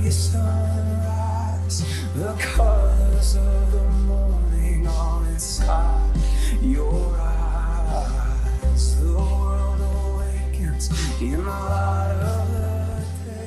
early sunrise, the colors of the morning all inside your eyes. The world awakens in the light of the day.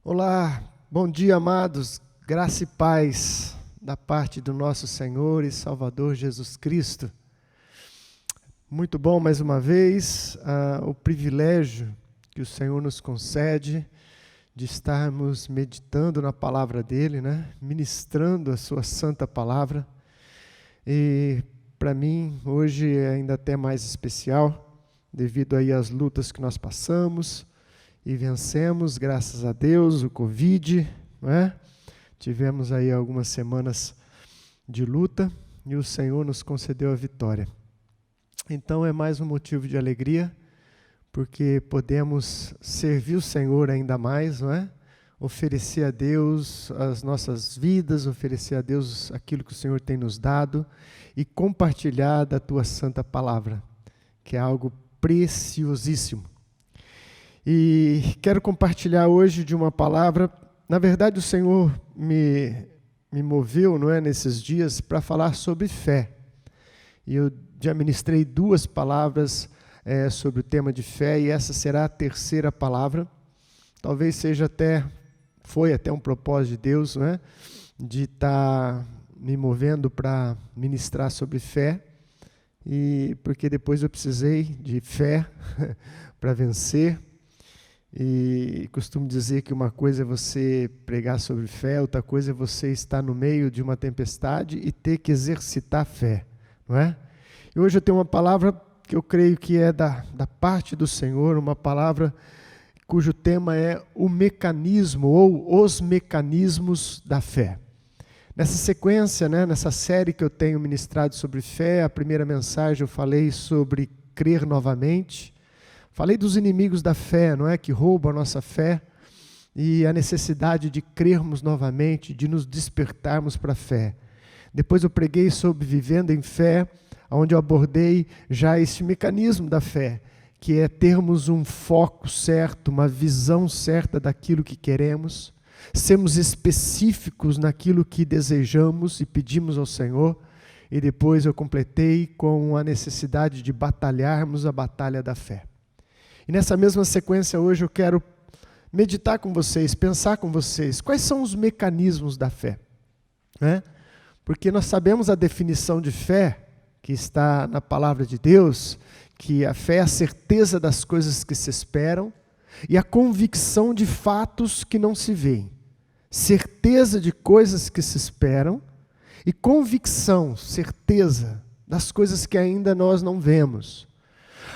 Olá, bom dia, amados, graça e paz da parte do nosso Senhor e Salvador Jesus Cristo. Muito bom mais uma vez o privilégio que o Senhor nos concede de estarmos meditando na palavra dele, né? Ministrando a sua santa palavra. E para mim hoje é ainda até mais especial, devido aí às lutas que nós passamos e vencemos, graças a Deus, o Covid, não é? Tivemos aí algumas semanas de luta e o Senhor nos concedeu a vitória. Então é mais um motivo de alegria, porque podemos servir o Senhor ainda mais, não é? Oferecer a Deus as nossas vidas, oferecer a Deus aquilo que o Senhor tem nos dado e compartilhar da Tua santa palavra, que é algo preciosíssimo. E quero compartilhar hoje de uma palavra. Na verdade, o Senhor me moveu, não é, nesses dias para falar sobre fé. E eu já ministrei 2 palavras sobre o tema de fé, e essa será a terceira palavra. Talvez foi até um propósito de Deus, não é, de estar me movendo para ministrar sobre fé, e porque depois eu precisei de fé para vencer. E costumo dizer que uma coisa é você pregar sobre fé, outra coisa é você estar no meio de uma tempestade e ter que exercitar a fé, não é? E hoje eu tenho uma palavra que eu creio que é da parte do Senhor, uma palavra cujo tema é o mecanismo ou os mecanismos da fé. Nessa sequência, né, nessa série que eu tenho ministrado sobre fé, a primeira mensagem eu falei sobre crer novamente. Falei dos inimigos da fé, não é? Que roubam a nossa fé, e a necessidade de crermos novamente, de nos despertarmos para a fé. Depois eu preguei sobre vivendo em fé, onde eu abordei já esse mecanismo da fé, que é termos um foco certo, uma visão certa daquilo que queremos, sermos específicos naquilo que desejamos e pedimos ao Senhor. E depois eu completei com a necessidade de batalharmos a batalha da fé. E nessa mesma sequência hoje eu quero meditar com vocês, pensar com vocês, quais são os mecanismos da fé, né? Porque nós sabemos a definição de fé, que está na palavra de Deus, que a fé é a certeza das coisas que se esperam e a convicção de fatos que não se veem, certeza de coisas que se esperam e convicção, certeza das coisas que ainda nós não vemos.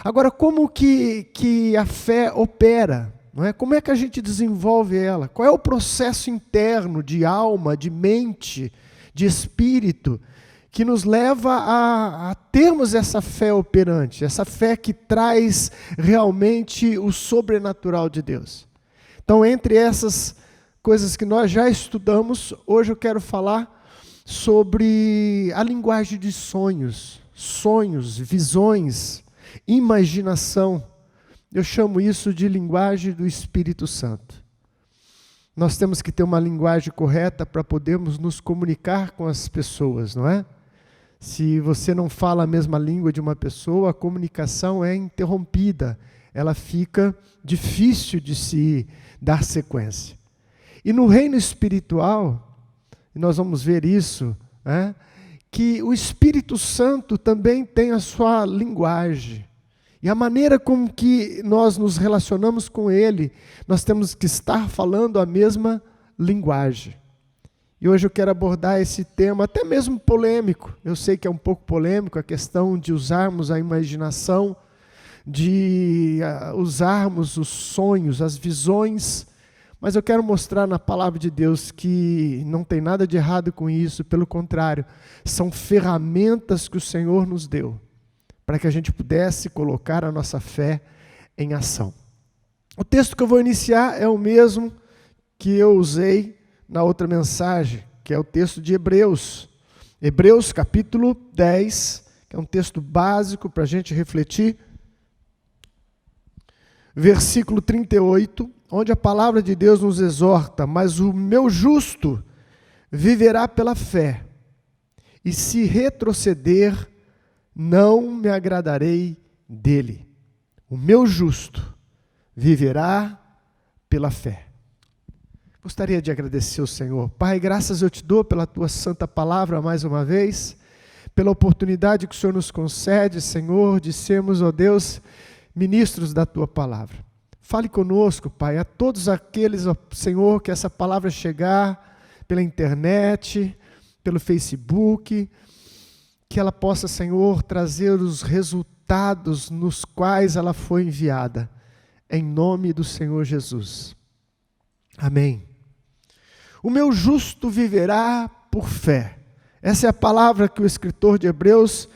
Agora, como que a fé opera? Não é? Como é que a gente desenvolve ela? Qual é o processo interno de alma, de mente, de espírito, que nos leva a termos essa fé operante, essa fé que traz realmente o sobrenatural de Deus? Então, entre essas coisas que nós já estudamos, hoje eu quero falar sobre a linguagem de sonhos, visões, imaginação. Eu chamo isso de linguagem do Espírito Santo. Nós temos que ter uma linguagem correta para podermos nos comunicar com as pessoas, não é? Se você não fala a mesma língua de uma pessoa, a comunicação é interrompida, ela fica difícil de se dar sequência. E no reino espiritual, e nós vamos ver isso, né, que o Espírito Santo também tem a sua linguagem. E a maneira como que nós nos relacionamos com Ele, nós temos que estar falando a mesma linguagem. E hoje eu quero abordar esse tema, até mesmo polêmico. Eu sei que é um pouco polêmico a questão de usarmos a imaginação, de usarmos os sonhos, as visões, mas eu quero mostrar na palavra de Deus que não tem nada de errado com isso, pelo contrário, são ferramentas que o Senhor nos deu, para que a gente pudesse colocar a nossa fé em ação. O texto que eu vou iniciar é o mesmo que eu usei na outra mensagem, que é o texto de Hebreus. Hebreus capítulo 10, que é um texto básico para a gente refletir. Versículo 38, onde a palavra de Deus nos exorta: mas o meu justo viverá pela fé, e se retroceder, não me agradarei dele. O meu justo viverá pela fé. Gostaria de agradecer ao Senhor. Pai, graças eu te dou pela tua santa palavra mais uma vez, pela oportunidade que o Senhor nos concede, Senhor, de sermos, ó Deus, ministros da tua palavra. Fale conosco, Pai, a todos aqueles, ó Senhor, que essa palavra chegar pela internet, pelo Facebook, que ela possa, Senhor, trazer os resultados nos quais ela foi enviada, em nome do Senhor Jesus. Amém. O meu justo viverá por fé. Essa é a palavra que o escritor de Hebreus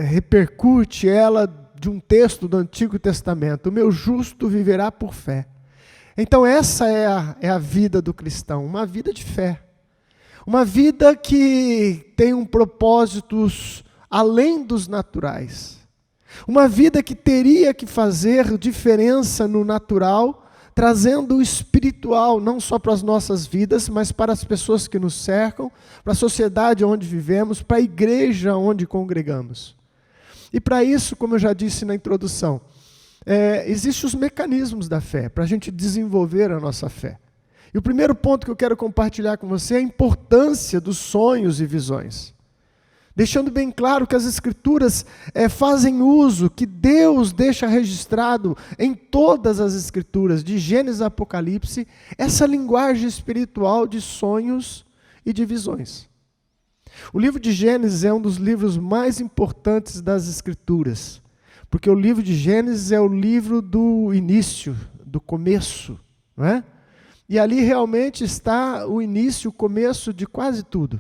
repercute ela de um texto do Antigo Testamento. O meu justo viverá por fé. Então essa é a vida do cristão, uma vida de fé. Uma vida que tem um propósito além dos naturais. Uma vida que teria que fazer diferença no natural, trazendo o espiritual, não só para as nossas vidas, mas para as pessoas que nos cercam, para a sociedade onde vivemos, para a igreja onde congregamos. E para isso, como eu já disse na introdução, existem os mecanismos da fé, para a gente desenvolver a nossa fé. E o primeiro ponto que eu quero compartilhar com você é a importância dos sonhos e visões. Deixando bem claro que as Escrituras fazem uso, que Deus deixa registrado em todas as Escrituras, de Gênesis a Apocalipse, essa linguagem espiritual de sonhos e de visões. O livro de Gênesis é um dos livros mais importantes das Escrituras, porque o livro de Gênesis é o livro do início, do começo, não é? E ali realmente está o início, o começo de quase tudo.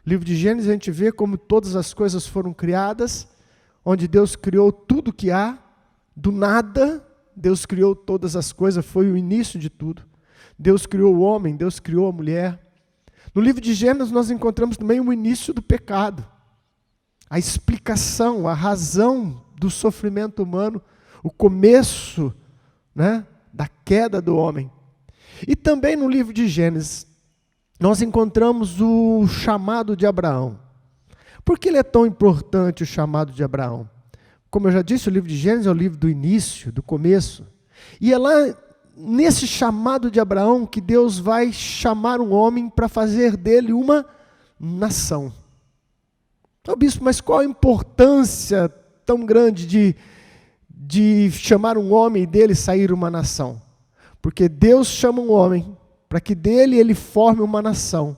No livro de Gênesis a gente vê como todas as coisas foram criadas, onde Deus criou tudo que há, do nada, Deus criou todas as coisas, foi o início de tudo. Deus criou o homem, Deus criou a mulher. No livro de Gênesis nós encontramos também o início do pecado, a explicação, a razão do sofrimento humano, o começo, né, da queda do homem. E também no livro de Gênesis, nós encontramos o chamado de Abraão. Por que ele é tão importante, o chamado de Abraão? Como eu já disse, o livro de Gênesis é o livro do início, do começo. E é lá, nesse chamado de Abraão, que Deus vai chamar um homem para fazer dele uma nação. Então, bispo, mas qual a importância tão grande de chamar um homem e dele sair uma nação. Porque Deus chama um homem para que dele ele forme uma nação.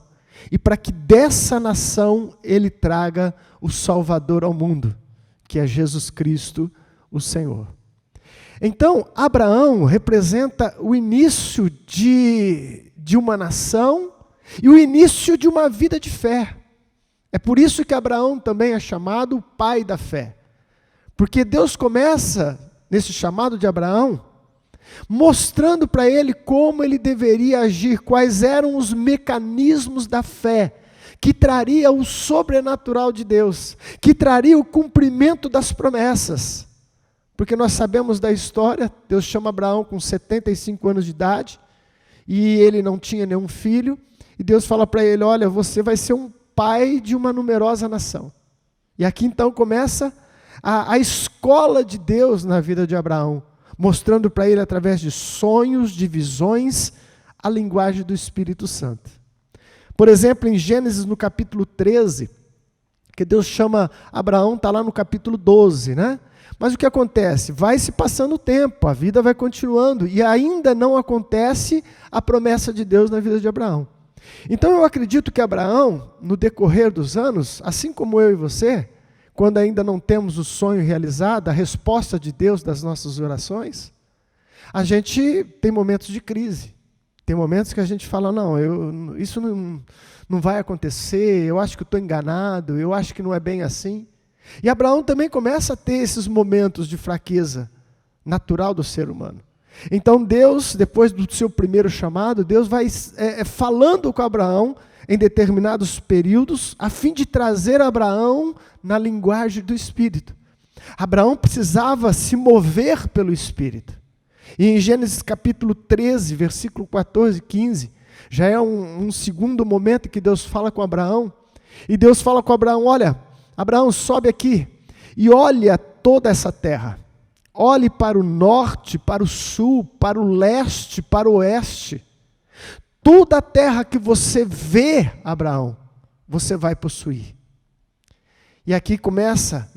E para que dessa nação ele traga o Salvador ao mundo, que é Jesus Cristo, o Senhor. Então, Abraão representa o início de uma nação e o início de uma vida de fé. É por isso que Abraão também é chamado o pai da fé. Porque Deus começa, nesse chamado de Abraão, mostrando para ele como ele deveria agir, quais eram os mecanismos da fé, que traria o sobrenatural de Deus, que traria o cumprimento das promessas. Porque nós sabemos da história, Deus chama Abraão com 75 anos de idade, e ele não tinha nenhum filho, e Deus fala para ele, olha, você vai ser um pai de uma numerosa nação. E aqui então começa a escola de Deus na vida de Abraão, mostrando para ele através de sonhos, de visões, a linguagem do Espírito Santo. Por exemplo, em Gênesis no capítulo 13, que Deus chama Abraão, está lá no capítulo 12, né? Mas o que acontece? Vai se passando o tempo, a vida vai continuando, e ainda não acontece a promessa de Deus na vida de Abraão. Então eu acredito que Abraão, no decorrer dos anos, assim como eu e você, quando ainda não temos o sonho realizado, a resposta de Deus das nossas orações, a gente tem momentos de crise. Tem momentos que a gente fala, não, isso não vai acontecer, eu acho que estou enganado, eu acho que não é bem assim. E Abraão também começa a ter esses momentos de fraqueza natural do ser humano. Então Deus, depois do seu primeiro chamado, Deus vai falando com Abraão em determinados períodos, a fim de trazer Abraão na linguagem do Espírito. Abraão precisava se mover pelo Espírito. E em Gênesis capítulo 13, versículo 14 e 15, já é um segundo momento que Deus fala com Abraão. E Deus fala com Abraão, olha, Abraão, sobe aqui e olha toda essa terra. Olhe para o norte, para o sul, para o leste, para o oeste. Toda a terra que você vê, Abraão, você vai possuir. E aqui começa,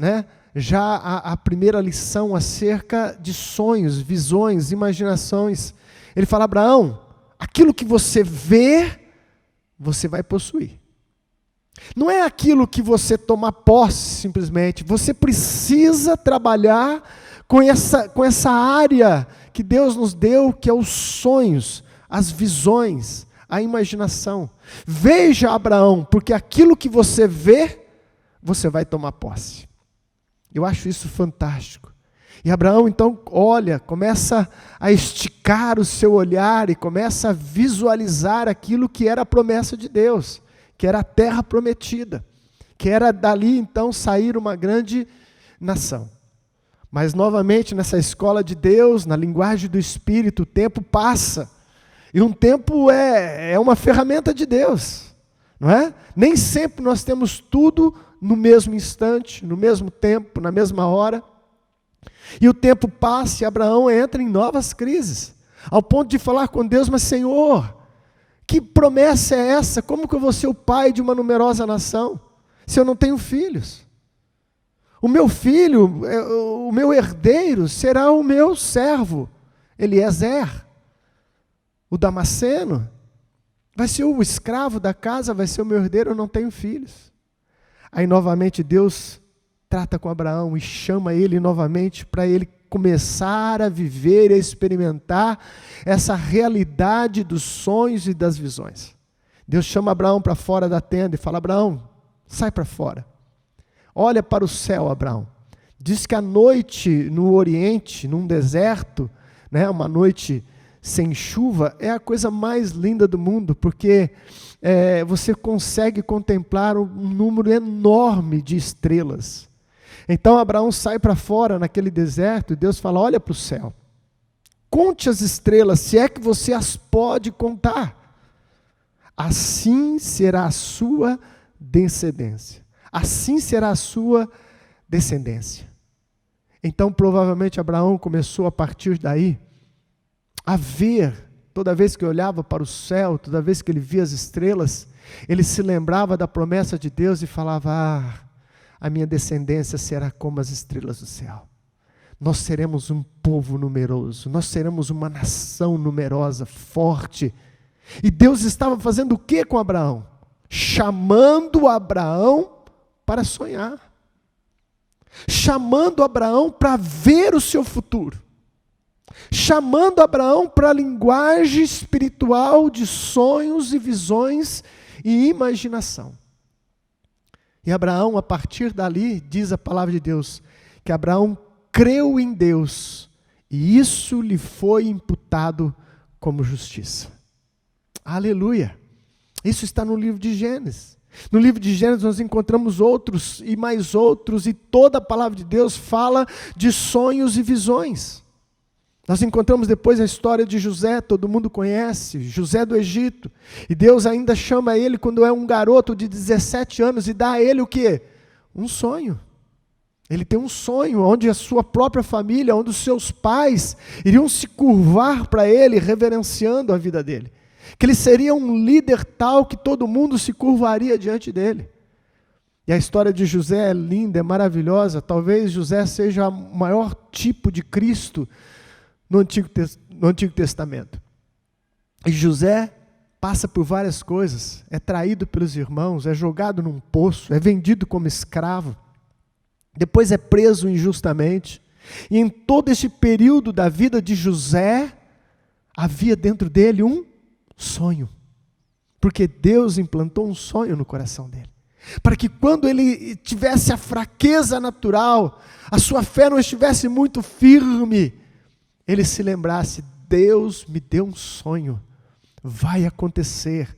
já a primeira lição acerca de sonhos, visões, imaginações. Ele fala, Abraão, aquilo que você vê, você vai possuir. Não é aquilo que você toma posse simplesmente, você precisa trabalhar com essa área que Deus nos deu, que é os sonhos, as visões, a imaginação. Veja, Abraão, porque aquilo que você vê, você vai tomar posse. Eu acho isso fantástico. E Abraão então olha, começa a esticar o seu olhar e começa a visualizar aquilo que era a promessa de Deus, que era a terra prometida, que era dali então sair uma grande nação. Mas novamente nessa escola de Deus, na linguagem do Espírito, o tempo passa. E um tempo é uma ferramenta de Deus, não é? Nem sempre nós temos tudo no mesmo instante, no mesmo tempo, na mesma hora. E o tempo passa e Abraão entra em novas crises, ao ponto de falar com Deus, mas Senhor, que promessa é essa? Como que eu vou ser o pai de uma numerosa nação, se eu não tenho filhos? O meu filho, o meu herdeiro, será o meu servo, Eliezer, o Damasceno, vai ser o escravo da casa, vai ser o meu herdeiro, eu não tenho filhos. Aí novamente Deus trata com Abraão e chama ele novamente para ele começar a viver e a experimentar essa realidade dos sonhos e das visões. Deus chama Abraão para fora da tenda e fala, Abraão, sai para fora. Olha para o céu, Abraão. Diz que a noite no Oriente, num deserto, uma noite sem chuva, é a coisa mais linda do mundo, porque você consegue contemplar um número enorme de estrelas. Então Abraão sai para fora naquele deserto e Deus fala, olha para o céu. Conte as estrelas, se é que você as pode contar. Assim será a sua descendência. Assim será a sua descendência. Então, provavelmente, Abraão começou a partir daí a ver, toda vez que olhava para o céu, toda vez que ele via as estrelas, ele se lembrava da promessa de Deus e falava, a minha descendência será como as estrelas do céu. nós seremos um povo numeroso, nós seremos uma nação numerosa, forte. E Deus estava fazendo o que com Abraão? Chamando Abraão para sonhar. Chamando Abraão para ver o seu futuro. Chamando Abraão para a linguagem espiritual de sonhos e visões e imaginação. E Abraão, a partir dali, diz a palavra de Deus, que Abraão creu em Deus e isso lhe foi imputado como justiça. Aleluia! Isso está no livro de Gênesis. No livro de Gênesis nós encontramos outros e mais outros, e toda a palavra de Deus fala de sonhos e visões. Nós encontramos depois a história de José, todo mundo conhece, José do Egito. E Deus ainda chama ele quando é um garoto de 17 anos e dá a ele o quê? Um sonho. Ele tem um sonho onde a sua própria família, onde os seus pais iriam se curvar para ele, reverenciando a vida dele. Que ele seria um líder tal que todo mundo se curvaria diante dele. E a história de José é linda, é maravilhosa. Talvez José seja o maior tipo de Cristo no Antigo Testamento. E José passa por várias coisas. É traído pelos irmãos, é jogado num poço, é vendido como escravo. Depois é preso injustamente. E em todo esse período da vida de José, havia dentro dele um sonho. Porque Deus implantou um sonho no coração dele. Para que quando ele tivesse a fraqueza natural, a sua fé não estivesse muito firme, ele se lembrasse, Deus me deu um sonho, vai acontecer,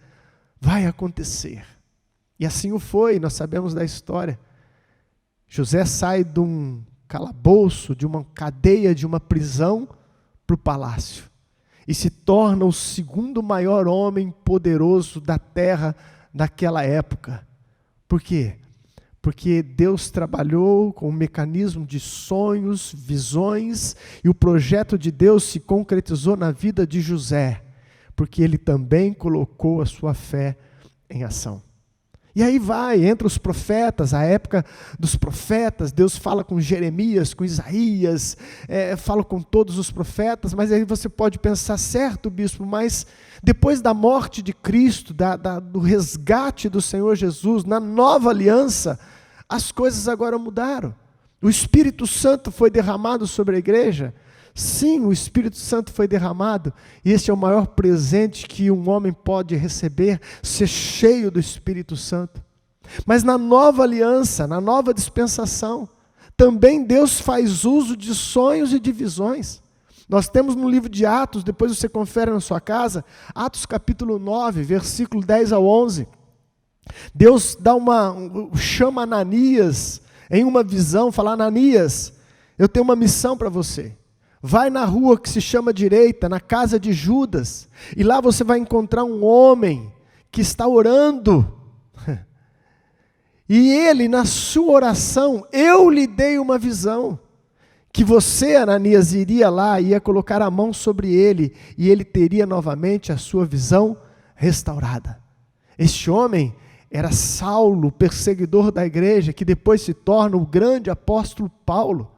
vai acontecer. E assim o foi, nós sabemos da história. José sai de um calabouço, de uma cadeia, de uma prisão, para o palácio. E se torna o segundo maior homem poderoso da terra naquela época. Por quê? Porque Deus trabalhou com um mecanismo de sonhos, visões, e o projeto de Deus se concretizou na vida de José, porque ele também colocou a sua fé em ação. E aí vai, entre os profetas, a época dos profetas, Deus fala com Jeremias, com Isaías, fala com todos os profetas, mas aí você pode pensar, certo, bispo, mas depois da morte de Cristo, do resgate do Senhor Jesus, na nova aliança, as coisas agora mudaram. O Espírito Santo foi derramado sobre a igreja. Sim, o Espírito Santo foi derramado, e esse é o maior presente que um homem pode receber, ser cheio do Espírito Santo. Mas na nova aliança, na nova dispensação, também Deus faz uso de sonhos e de visões. Nós temos no livro de Atos, depois você confere na sua casa, Atos capítulo 9, versículo 10 ao 11. Deus chama Ananias em uma visão, fala, Ananias, eu tenho uma missão para você. Vai na rua que se chama direita, na casa de Judas, e lá você vai encontrar um homem que está orando. E ele, na sua oração, eu lhe dei uma visão, que você, Ananias, iria lá, ia colocar a mão sobre ele, e ele teria novamente a sua visão restaurada. Este homem era Saulo, perseguidor da igreja, que depois se torna o grande apóstolo Paulo.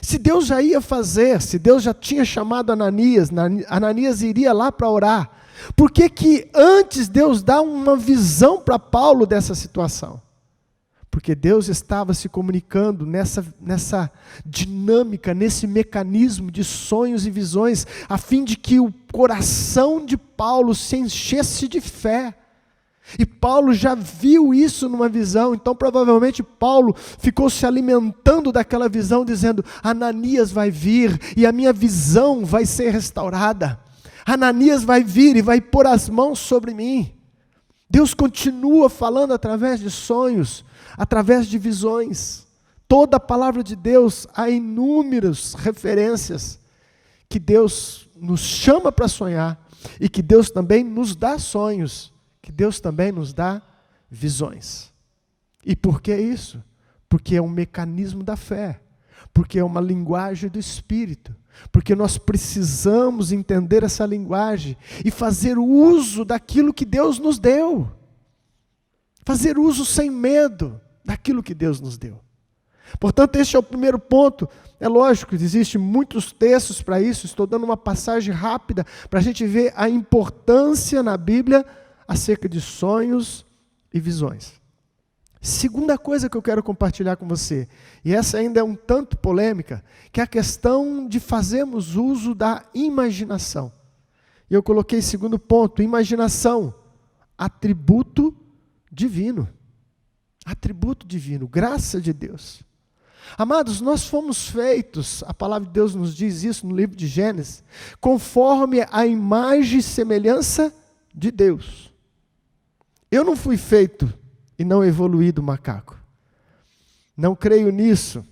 Se Deus já ia fazer, se Deus já tinha chamado Ananias, Ananias iria lá para orar. Por que antes Deus dá uma visão para Paulo dessa situação? Porque Deus estava se comunicando nessa dinâmica, nesse mecanismo de sonhos e visões, a fim de que o coração de Paulo se enchesse de fé. E Paulo já viu isso numa visão, então provavelmente Paulo ficou se alimentando daquela visão, dizendo, Ananias vai vir e a minha visão vai ser restaurada. Ananias vai vir e vai pôr as mãos sobre mim. Deus continua falando através de sonhos, através de visões. Toda a palavra de Deus, há inúmeras referências que Deus nos chama para sonhar e que Deus também nos dá sonhos. Que Deus também nos dá visões. E por que isso? Porque é um mecanismo da fé, porque é uma linguagem do Espírito, porque nós precisamos entender essa linguagem e fazer uso daquilo que Deus nos deu. Fazer uso sem medo daquilo que Deus nos deu. Portanto, este é o primeiro ponto. É lógico que existem muitos textos para isso, estou dando uma passagem rápida para a gente ver a importância na Bíblia acerca de sonhos e visões. Segunda coisa que eu quero compartilhar com você, e essa ainda é um tanto polêmica, que é a questão de fazermos uso da imaginação. E eu coloquei segundo ponto, imaginação, atributo divino. Atributo divino, graça de Deus. Amados, nós fomos feitos, a palavra de Deus nos diz isso no livro de Gênesis, conforme a imagem e semelhança de Deus. Eu não fui feito e não evoluí do macaco. Não creio nisso,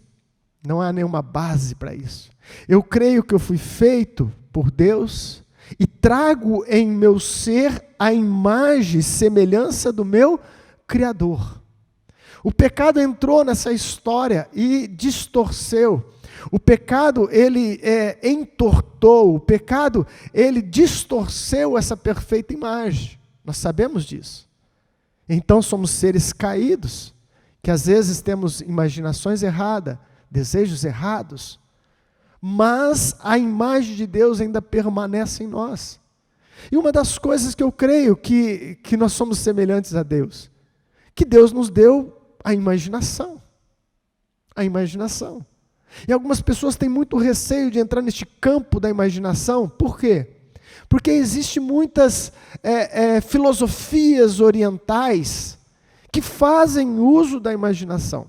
não há nenhuma base para isso. Eu creio que eu fui feito por Deus e trago em meu ser a imagem e semelhança do meu Criador. O pecado entrou nessa história e distorceu. O pecado, ele entortou. O pecado, ele distorceu essa perfeita imagem. Nós sabemos disso. Então somos seres caídos, que às vezes temos imaginações erradas, desejos errados, mas a imagem de Deus ainda permanece em nós. E uma das coisas que eu creio que nós somos semelhantes a Deus, que Deus nos deu a imaginação. A imaginação. E algumas pessoas têm muito receio de entrar neste campo da imaginação. Por quê? Porque existem muitas filosofias orientais que fazem uso da imaginação.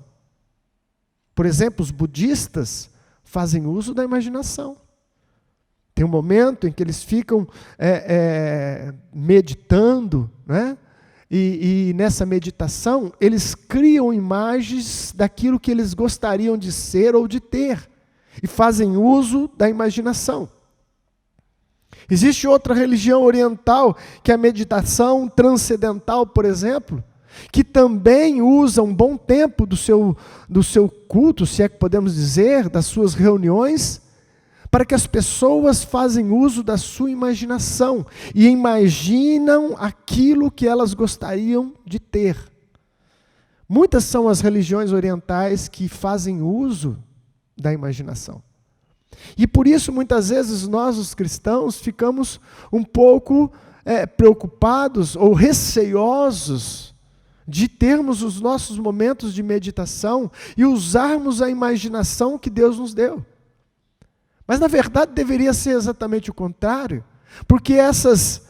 Por exemplo, os budistas fazem uso da imaginação. Tem um momento em que eles ficam meditando, né? E nessa meditação, eles criam imagens daquilo que eles gostariam de ser ou de ter. E fazem uso da imaginação. Existe outra religião oriental, que é a meditação transcendental, por exemplo, que também usa um bom tempo do seu culto, se é que podemos dizer, das suas reuniões, para que as pessoas fazem uso da sua imaginação e imaginam aquilo que elas gostariam de ter. Muitas são as religiões orientais que fazem uso da imaginação. E por isso, muitas vezes, nós, os cristãos, ficamos um pouco preocupados ou receiosos de termos os nossos momentos de meditação e usarmos a imaginação que Deus nos deu. Mas, na verdade, deveria ser exatamente o contrário, porque essas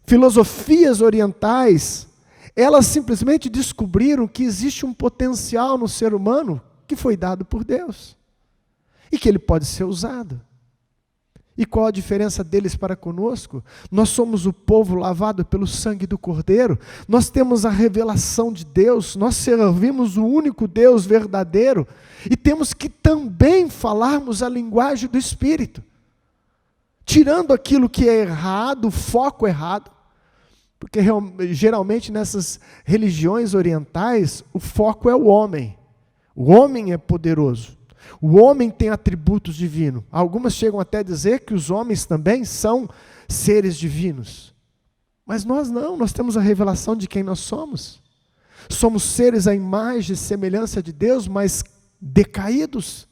filosofias orientais, elas simplesmente descobriram que existe um potencial no ser humano que foi dado por Deus e que ele pode ser usado. E qual a diferença deles para conosco? Nós somos o povo lavado pelo sangue do Cordeiro, nós temos a revelação de Deus, nós servimos o único Deus verdadeiro, e temos que também falarmos a linguagem do Espírito, tirando aquilo que é errado, o foco errado, porque geralmente nessas religiões orientais, o foco é o homem é poderoso. O homem tem atributos divinos. Algumas chegam até a dizer que os homens também são seres divinos. Mas nós não, nós temos a revelação de quem nós somos. Somos seres à imagem e semelhança de Deus, mas decaídos.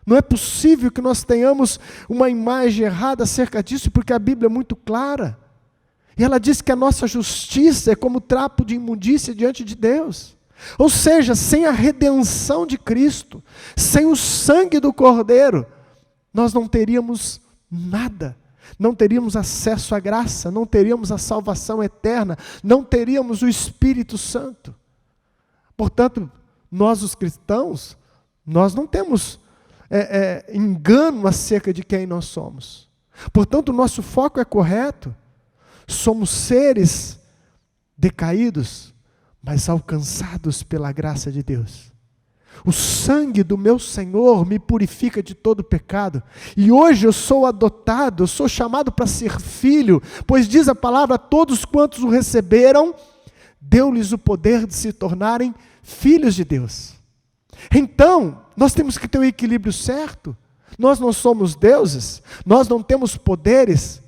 Não é possível que nós tenhamos uma imagem errada acerca disso, porque a Bíblia é muito clara. E ela diz que a nossa justiça é como trapo de imundícia diante de Deus. Ou seja, sem a redenção de Cristo, sem o sangue do Cordeiro, nós não teríamos nada, não teríamos acesso à graça, não teríamos a salvação eterna, não teríamos o Espírito Santo. Portanto, nós os cristãos, nós não temos engano acerca de quem nós somos. Portanto, o nosso foco é correto, somos seres decaídos, mas alcançados pela graça de Deus. O sangue do meu Senhor me purifica de todo pecado. E hoje eu sou adotado, eu sou chamado para ser filho, pois diz a palavra, todos quantos o receberam, deu-lhes o poder de se tornarem filhos de Deus. Então, nós temos que ter o equilíbrio certo. Nós não somos deuses, nós não temos poderes,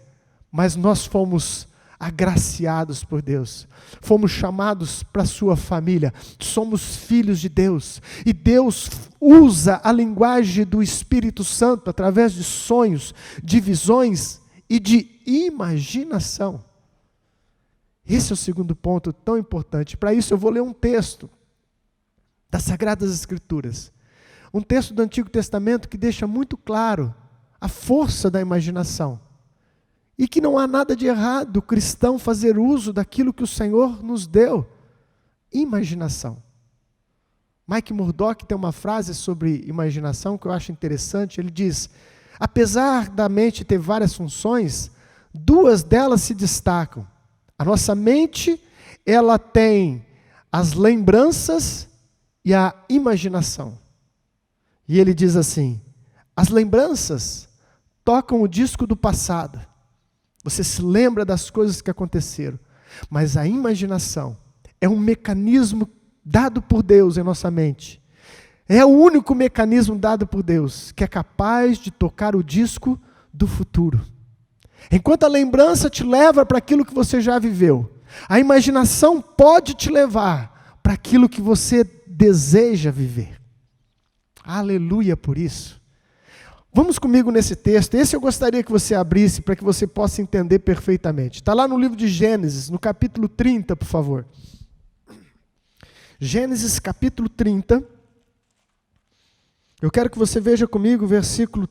mas nós fomos agraciados por Deus, fomos chamados para a sua família, somos filhos de Deus, e Deus usa a linguagem do Espírito Santo através de sonhos, de visões e de imaginação. Esse é o segundo ponto tão importante. Para isso eu vou ler um texto das Sagradas Escrituras, um texto do Antigo Testamento que deixa muito claro a força da imaginação, e que não há nada de errado o cristão fazer uso daquilo que o Senhor nos deu, imaginação. Mike Murdock tem uma frase sobre imaginação que eu acho interessante. Ele diz: apesar da mente ter várias funções, duas delas se destacam. A nossa mente, ela tem as lembranças e a imaginação. E ele diz assim: as lembranças tocam o disco do passado. Você se lembra das coisas que aconteceram. Mas a imaginação é um mecanismo dado por Deus em nossa mente. É o único mecanismo dado por Deus que é capaz de tocar o disco do futuro. Enquanto a lembrança te leva para aquilo que você já viveu, a imaginação pode te levar para aquilo que você deseja viver. Aleluia por isso. Vamos comigo nesse texto. Esse eu gostaria que você abrisse para que você possa entender perfeitamente. Está lá no livro de Gênesis, no capítulo 30, por favor. Gênesis capítulo 30. Eu quero que você veja comigo o versículo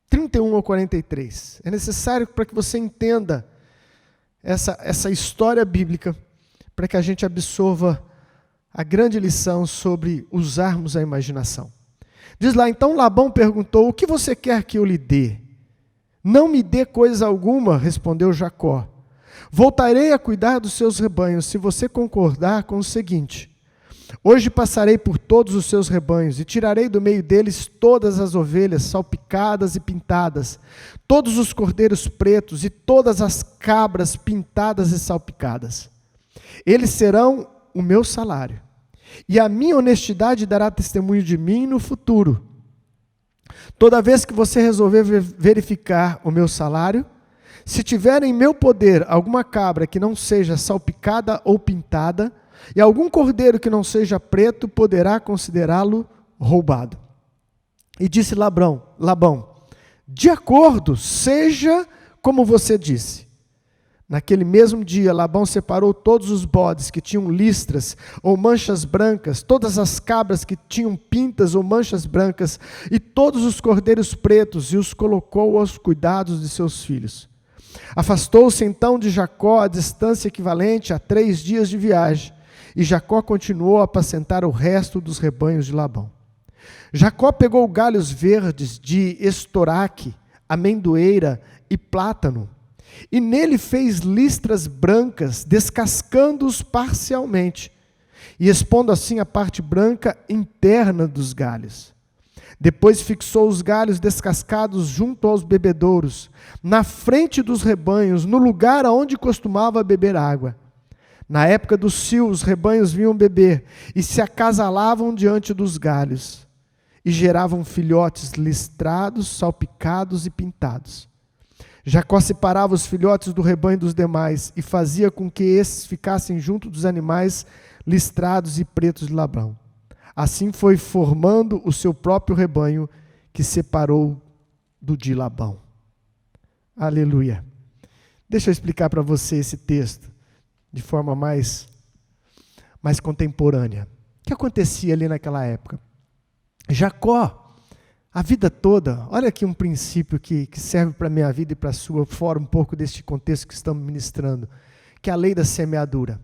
31 ao 43. É necessário para que você entenda essa história bíblica, para que a gente absorva a grande lição sobre usarmos a imaginação. Diz lá: então Labão perguntou: o que você quer que eu lhe dê? Não me dê coisa alguma, respondeu Jacó. Voltarei a cuidar dos seus rebanhos, se você concordar com o seguinte: hoje passarei por todos os seus rebanhos, e tirarei do meio deles todas as ovelhas salpicadas e pintadas, todos os cordeiros pretos e todas as cabras pintadas e salpicadas. Eles serão o meu salário, e a minha honestidade dará testemunho de mim no futuro. Toda vez que você resolver verificar o meu salário, se tiver em meu poder alguma cabra que não seja salpicada ou pintada, e algum cordeiro que não seja preto, poderá considerá-lo roubado. E disse Labão: de acordo, seja como você disse. Naquele mesmo dia, Labão separou todos os bodes que tinham listras ou manchas brancas, todas as cabras que tinham pintas ou manchas brancas, e todos os cordeiros pretos, e os colocou aos cuidados de seus filhos. Afastou-se então de Jacó a distância equivalente a 3 dias de viagem, e Jacó continuou a apacentar o resto dos rebanhos de Labão. Jacó pegou galhos verdes de estoraque, amendoeira e plátano, e nele fez listras brancas, descascando-os parcialmente, e expondo assim a parte branca interna dos galhos. Depois fixou os galhos descascados junto aos bebedouros, na frente dos rebanhos, no lugar onde costumava beber água. Na época do cio, os rebanhos vinham beber, e se acasalavam diante dos galhos, e geravam filhotes listrados, salpicados e pintados. Jacó separava os filhotes do rebanho dos demais, e fazia com que esses ficassem junto dos animais listrados e pretos de Labão. Assim foi formando o seu próprio rebanho, que separou do de Labão. Aleluia. Deixa eu explicar para você esse texto de forma mais contemporânea. O que acontecia ali naquela época? Jacó, a vida toda, olha aqui um princípio que serve para a minha vida e para a sua, fora um pouco deste contexto que estamos ministrando, que é a lei da semeadura.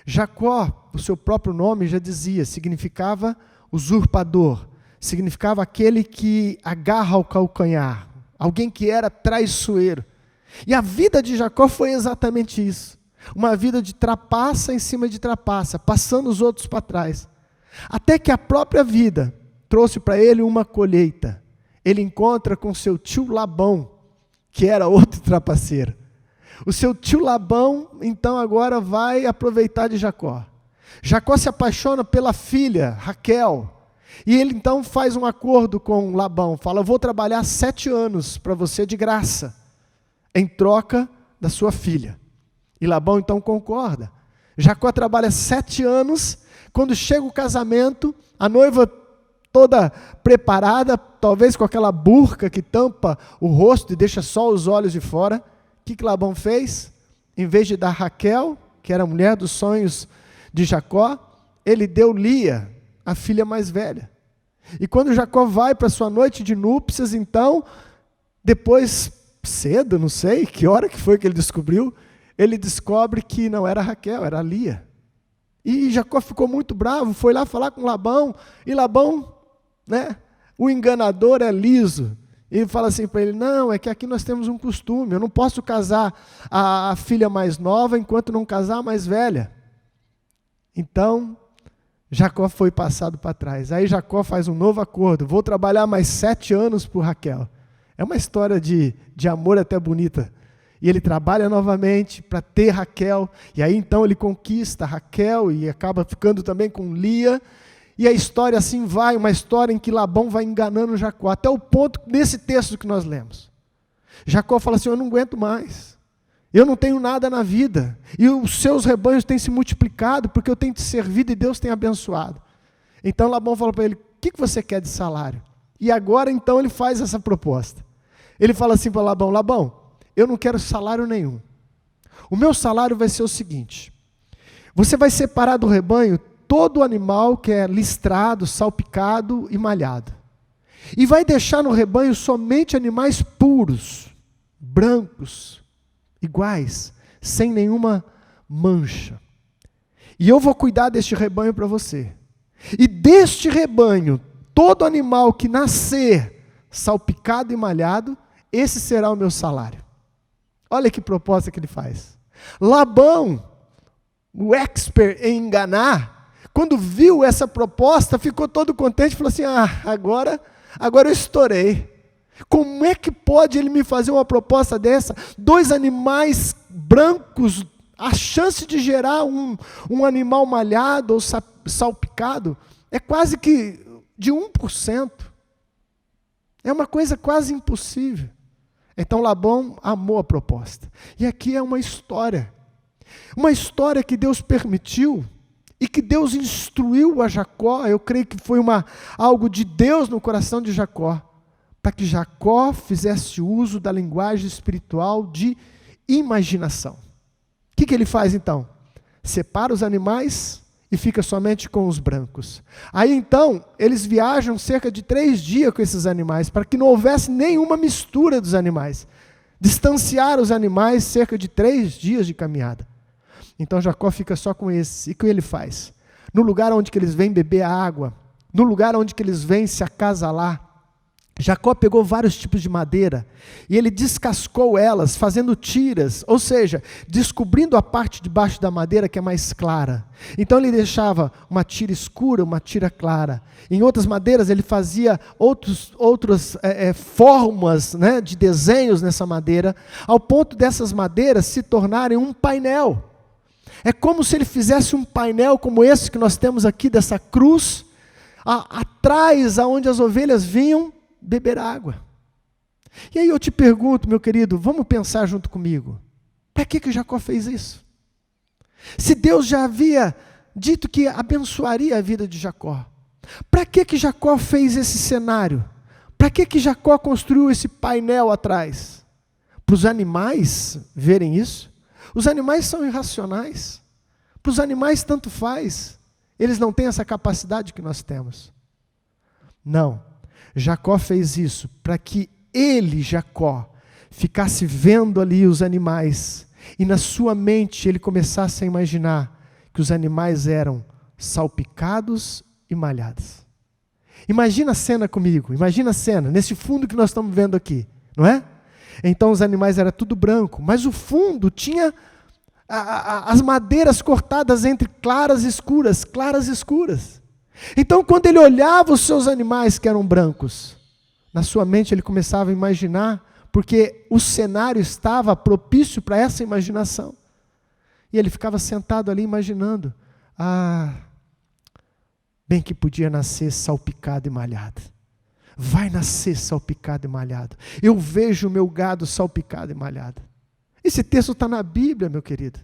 Jacó, o seu próprio nome já dizia, significava usurpador, significava aquele que agarra ao calcanhar, alguém que era traiçoeiro. E a vida de Jacó foi exatamente isso, uma vida de trapaça em cima de trapaça, passando os outros para trás, até que a própria vida trouxe para ele uma colheita. Ele encontra com seu tio Labão, que era outro trapaceiro. O seu tio Labão, então, agora vai aproveitar de Jacó. Jacó se apaixona pela filha, Raquel, e ele então faz um acordo com Labão, fala: eu vou trabalhar 7 anos para você de graça, em troca da sua filha. E Labão então concorda. Jacó trabalha 7 anos, quando chega o casamento, a noiva toda preparada, talvez com aquela burca que tampa o rosto e deixa só os olhos de fora. O que Labão fez? Em vez de dar Raquel, que era a mulher dos sonhos de Jacó, ele deu Lia, a filha mais velha. E quando Jacó vai para sua noite de núpcias, então, depois, cedo, não sei que hora que foi que ele descobriu, ele descobre que não era Raquel, era Lia. E Jacó ficou muito bravo, foi lá falar com Labão, e Labão, né, o enganador é liso. Ele fala assim para ele, não, é que aqui nós temos um costume, eu não posso casar a filha mais nova enquanto não casar a mais velha. Então, Jacó foi passado para trás. Aí Jacó faz um novo acordo, vou trabalhar mais 7 anos por Raquel. É uma história de amor até bonita. E ele trabalha novamente para ter Raquel, e aí então ele conquista Raquel e acaba ficando também com Lia. E a história assim vai, uma história em que Labão vai enganando Jacó, até o ponto, nesse texto que nós lemos. Jacó fala assim, eu não aguento mais, eu não tenho nada na vida, e os seus rebanhos têm se multiplicado, porque eu tenho te servido e Deus tem abençoado. Então Labão fala para ele, o que você quer de salário? E agora então ele faz essa proposta. Ele fala assim para Labão, Labão, eu não quero salário nenhum. O meu salário vai ser o seguinte, você vai separar do rebanho todo animal que é listrado, salpicado e malhado. E vai deixar no rebanho somente animais puros, brancos, iguais, sem nenhuma mancha. E eu vou cuidar deste rebanho para você. E deste rebanho, todo animal que nascer salpicado e malhado, esse será o meu salário. Olha que proposta que ele faz. Labão, o expert em enganar, quando viu essa proposta, ficou todo contente e falou assim, agora eu estourei. Como é que pode ele me fazer uma proposta dessa? 2 animais brancos, a chance de gerar um animal malhado ou salpicado é quase que de 1%. É uma coisa quase impossível. Então Labão amou a proposta. E aqui é uma história que Deus permitiu, e que Deus instruiu a Jacó, eu creio que foi algo de Deus no coração de Jacó, para que Jacó fizesse uso da linguagem espiritual de imaginação. O que ele faz então? Separa os animais e fica somente com os brancos. Aí então, eles viajam cerca de 3 dias com esses animais, para que não houvesse nenhuma mistura dos animais. Distanciar os animais cerca de 3 dias de caminhada. Então Jacó fica só com esses. E o que ele faz? No lugar onde que eles vêm beber a água, no lugar onde que eles vêm se acasalar, Jacó pegou vários tipos de madeira e ele descascou elas, fazendo tiras, ou seja, descobrindo a parte de baixo da madeira que é mais clara. Então ele deixava uma tira escura, uma tira clara. Em outras madeiras ele fazia outras formas, né, de desenhos nessa madeira, ao ponto dessas madeiras se tornarem um painel. É como se ele fizesse um painel como esse que nós temos aqui, dessa cruz, atrás, aonde as ovelhas vinham beber água. E aí eu te pergunto, meu querido, vamos pensar junto comigo. Para que Jacó fez isso? Se Deus já havia dito que abençoaria a vida de Jacó, para que Jacó fez esse cenário? Para que Jacó construiu esse painel atrás? Para os animais verem isso? Os animais são irracionais. Para os animais tanto faz. Eles não têm essa capacidade que nós temos. Não. Jacó fez isso para que ele, Jacó, ficasse vendo ali os animais e na sua mente ele começasse a imaginar que os animais eram salpicados e malhados. Imagina a cena comigo, imagina a cena, nesse fundo que nós estamos vendo aqui, não é? Então os animais eram tudo branco, mas o fundo tinha as madeiras cortadas entre claras e escuras, claras e escuras. Então, quando ele olhava os seus animais que eram brancos, na sua mente ele começava a imaginar, porque o cenário estava propício para essa imaginação. E ele ficava sentado ali imaginando, bem que podia nascer salpicado e malhado. Vai nascer salpicado e malhado. Eu vejo o meu gado salpicado e malhado. Esse texto está na Bíblia, meu querido.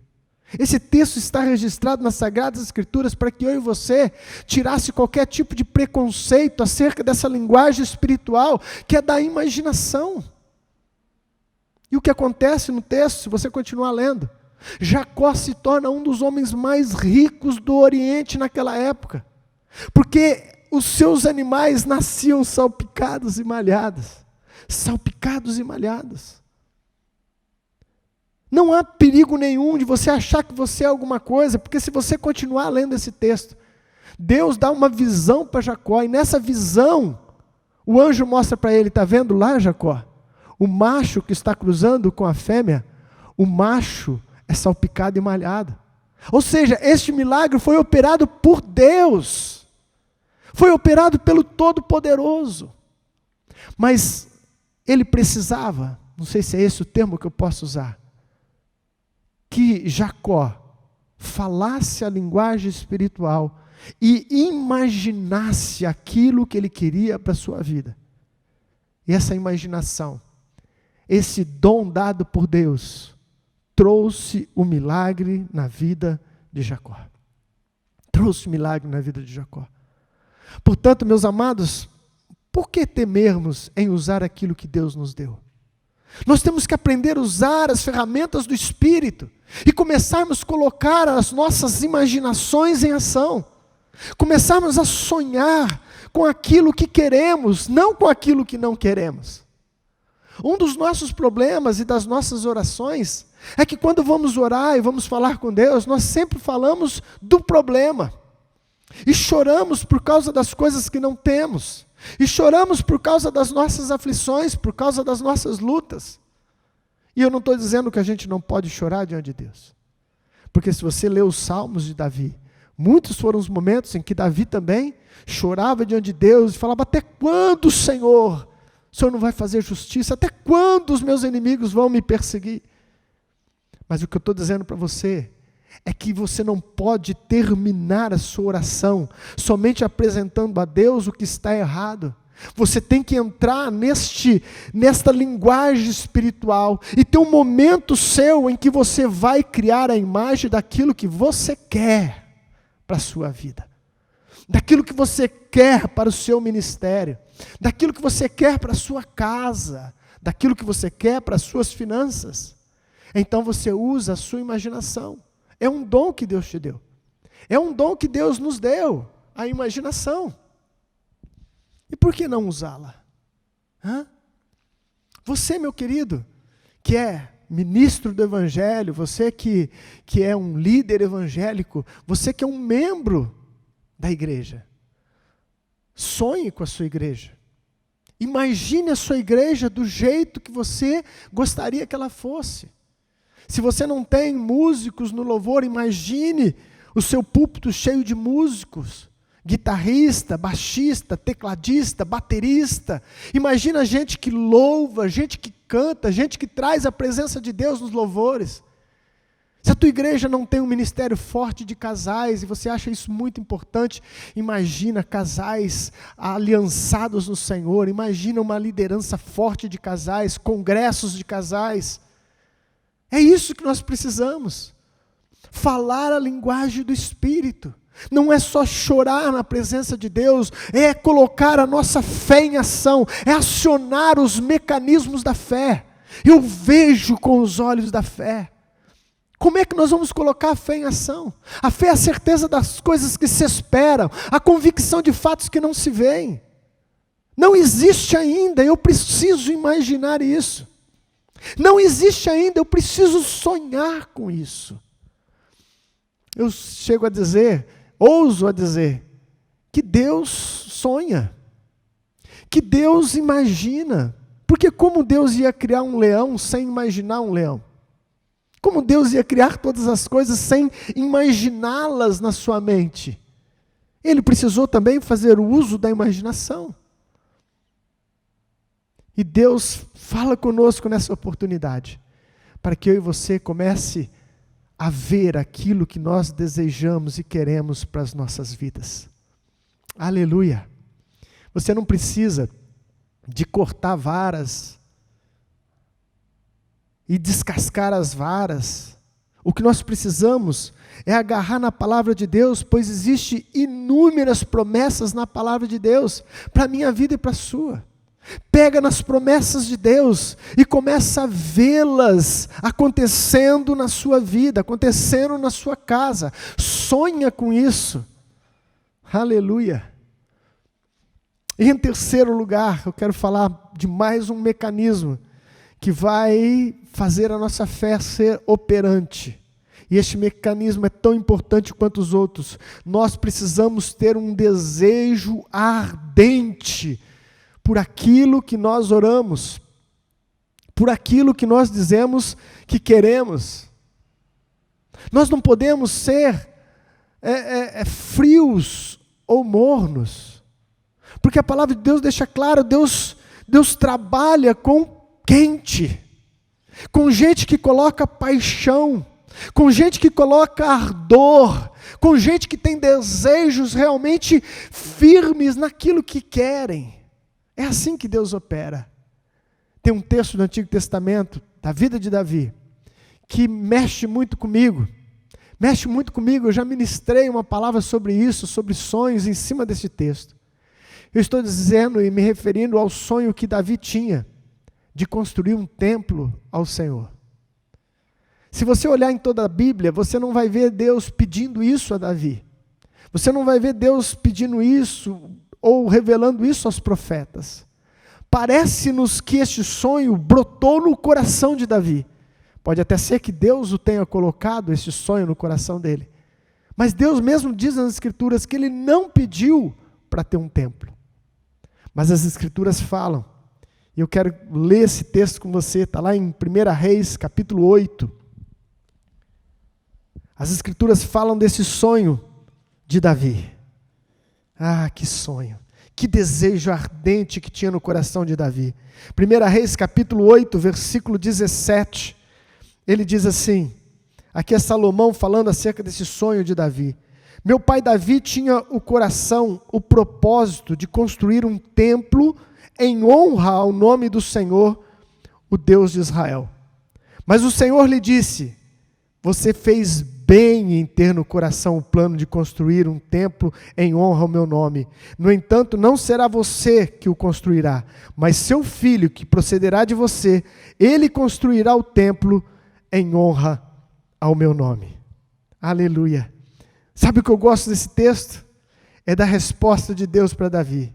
Esse texto está registrado nas Sagradas Escrituras para que eu e você tirasse qualquer tipo de preconceito acerca dessa linguagem espiritual que é da imaginação. E o que acontece no texto, se você continuar lendo? Jacó se torna um dos homens mais ricos do Oriente naquela época, porque os seus animais nasciam salpicados e malhados. Salpicados e malhados. Não há perigo nenhum de você achar que você é alguma coisa, porque se você continuar lendo esse texto, Deus dá uma visão para Jacó, e nessa visão, o anjo mostra para ele, está vendo lá, Jacó? O macho que está cruzando com a fêmea, o macho é salpicado e malhado. Ou seja, este milagre foi operado por Deus, foi operado pelo Todo-Poderoso, mas ele precisava, não sei se é esse o termo que eu posso usar, que Jacó falasse a linguagem espiritual e imaginasse aquilo que ele queria para a sua vida. E essa imaginação, esse dom dado por Deus, trouxe o milagre na vida de Jacó. Trouxe o milagre na vida de Jacó. Portanto, meus amados, por que temermos em usar aquilo que Deus nos deu? Nós temos que aprender a usar as ferramentas do Espírito e começarmos a colocar as nossas imaginações em ação. Começarmos a sonhar com aquilo que queremos, não com aquilo que não queremos. Um dos nossos problemas e das nossas orações é que quando vamos orar e vamos falar com Deus, nós sempre falamos do problema. E choramos por causa das coisas que não temos. E choramos por causa das nossas aflições, por causa das nossas lutas. E eu não estou dizendo que a gente não pode chorar diante de Deus. Porque se você ler os Salmos de Davi, muitos foram os momentos em que Davi também chorava diante de Deus e falava: até quando, Senhor, o Senhor não vai fazer justiça? Até quando os meus inimigos vão me perseguir? Mas o que eu estou dizendo para você é que você não pode terminar a sua oração somente apresentando a Deus o que está errado. Você tem que entrar nesta linguagem espiritual e ter um momento seu em que você vai criar a imagem daquilo que você quer para a sua vida, daquilo que você quer para o seu ministério, daquilo que você quer para a sua casa, daquilo que você quer para as suas finanças. Então você usa a sua imaginação. É um dom que Deus te deu. É um dom que Deus nos deu, a imaginação. E por que não usá-la? Você, meu querido, que é ministro do Evangelho, você que é um líder evangélico, você que é um membro da igreja, sonhe com a sua igreja. Imagine a sua igreja do jeito que você gostaria que ela fosse. Se você não tem músicos no louvor, imagine o seu púlpito cheio de músicos, guitarrista, baixista, tecladista, baterista. Imagina gente que louva, gente que canta, gente que traz a presença de Deus nos louvores. Se a tua igreja não tem um ministério forte de casais, e você acha isso muito importante, imagina casais aliançados no Senhor, imagina uma liderança forte de casais, congressos de casais. É isso que nós precisamos. Falar a linguagem do Espírito. Não é só chorar na presença de Deus, é colocar a nossa fé em ação, é acionar os mecanismos da fé. Eu vejo com os olhos da fé. Como é que nós vamos colocar a fé em ação? A fé é a certeza das coisas que se esperam, a convicção de fatos que não se veem. Não existe ainda, eu preciso imaginar isso. Não existe ainda, eu preciso sonhar com isso. Eu chego a dizer, ouso a dizer, que Deus sonha, que Deus imagina. Porque como Deus ia criar um leão sem imaginar um leão? Como Deus ia criar todas as coisas sem imaginá-las na sua mente? Ele precisou também fazer o uso da imaginação. E Deus fala conosco nessa oportunidade, para que eu e você comece a ver aquilo que nós desejamos e queremos para as nossas vidas. Aleluia! Você não precisa de cortar varas e descascar as varas O que nós precisamos é agarrar na palavra de Deus, pois existe inúmeras promessas na palavra de Deus, para a minha vida e para a sua. Pega nas promessas de Deus e começa a vê-las acontecendo na sua vida, acontecendo na sua casa. Sonha com isso. Aleluia. E em terceiro lugar, eu quero falar de mais um mecanismo que vai fazer a nossa fé ser operante. E este mecanismo é tão importante quanto os outros. Nós precisamos ter um desejo ardente por aquilo que nós oramos, por aquilo que nós dizemos que queremos. Nós não podemos ser frios ou mornos, porque a palavra de Deus deixa claro, Deus trabalha com quente, com gente que coloca paixão, com gente que coloca ardor, com gente que tem desejos realmente firmes naquilo que querem. É assim que Deus opera. Tem um texto do Antigo Testamento, da vida de Davi, que mexe muito comigo. Eu já ministrei uma palavra sobre isso, sobre sonhos em cima desse texto. Eu estou dizendo e me referindo ao sonho que Davi tinha, de construir um templo ao Senhor. Se você olhar em toda a Bíblia, você não vai ver Deus pedindo isso a Davi. Você não vai ver Deus pedindo isso ou revelando isso aos profetas. Parece-nos que este sonho brotou no coração de Davi. Pode até ser que Deus o tenha colocado, este sonho, no coração dele. Mas Deus mesmo diz nas Escrituras que ele não pediu para ter um templo. Mas as Escrituras falam, e eu quero ler esse texto com você, está lá em 1 Reis, capítulo 8. As Escrituras falam desse sonho de Davi. Ah, que sonho, que desejo ardente que tinha no coração de Davi. 1 Reis, capítulo 8, versículo 17, ele diz assim, aqui é Salomão falando acerca desse sonho de Davi. Meu pai Davi tinha o coração, o propósito de construir um templo em honra ao nome do Senhor, o Deus de Israel. Mas o Senhor lhe disse, você fez bem em ter no coração o plano de construir um templo em honra ao meu nome. No entanto, não será você que o construirá, mas seu filho que procederá de você, ele construirá o templo em honra ao meu nome. Aleluia. Sabe o que eu gosto desse texto? É da resposta de Deus para Davi.